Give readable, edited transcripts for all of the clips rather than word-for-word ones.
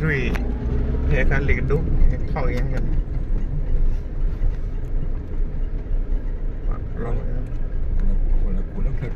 rồi hệ cả liền đúng thôi emกันลองคนละเกิด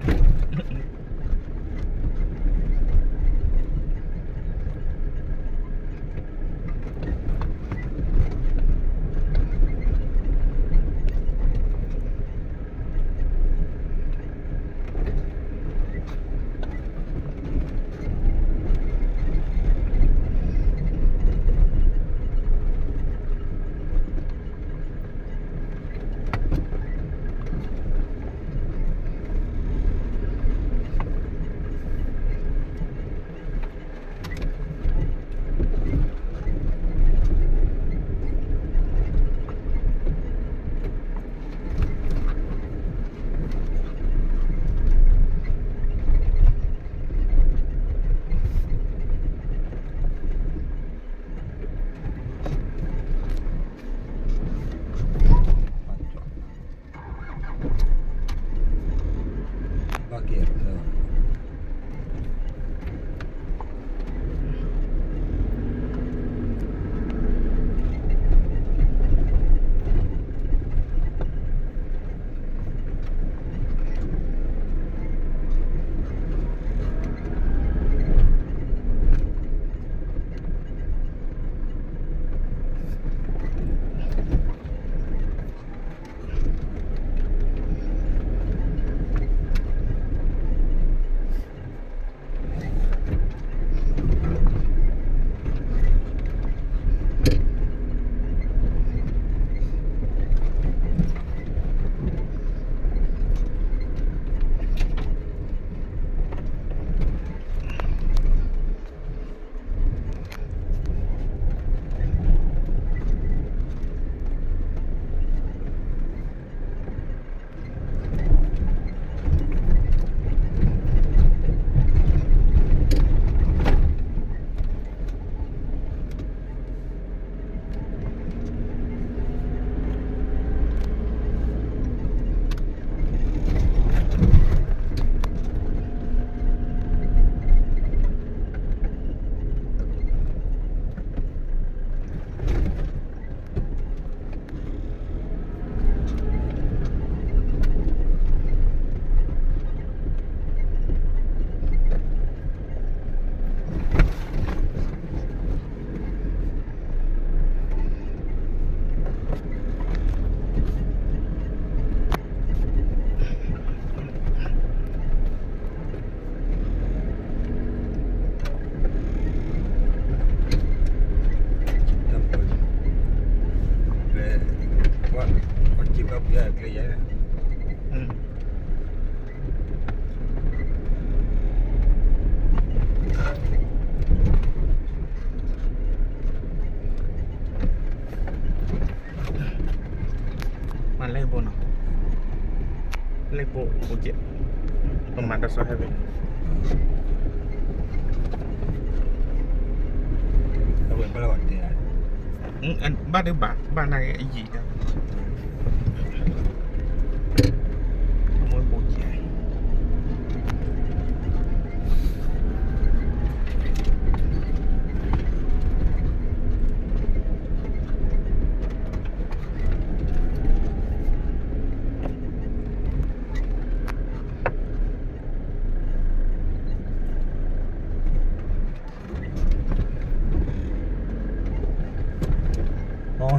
มันเลขโบนเลขโบเจ็ดประมาณจะซอยให้เป็นเราเป็นประวัติเนี่ยอันบ้านหรือบาทบ้านไหนไอ้ยี่ครับขโมยโบใหญ่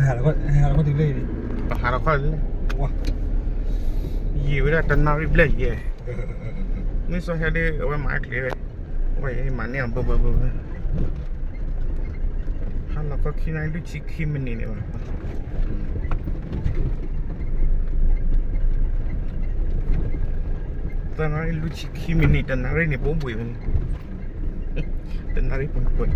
หาแล้วก็ถึงเลยดิหาเราค่อยเลยว้ายี่เวลาตันนาริบเลยยี่ไม่ซอยให้ได้เอาไว้หมายเคลียร์ไว้ให้มันเนี่ยเบอหาเราก็คิดในลูกชิคกี้มันนี่เนี่ยวะตอนนั้นลูกชิคกี้มันนี่ตอนนั้นเนี่ยบ่บ่อยมันตอนนั้นเนี่ยบ่บ่อย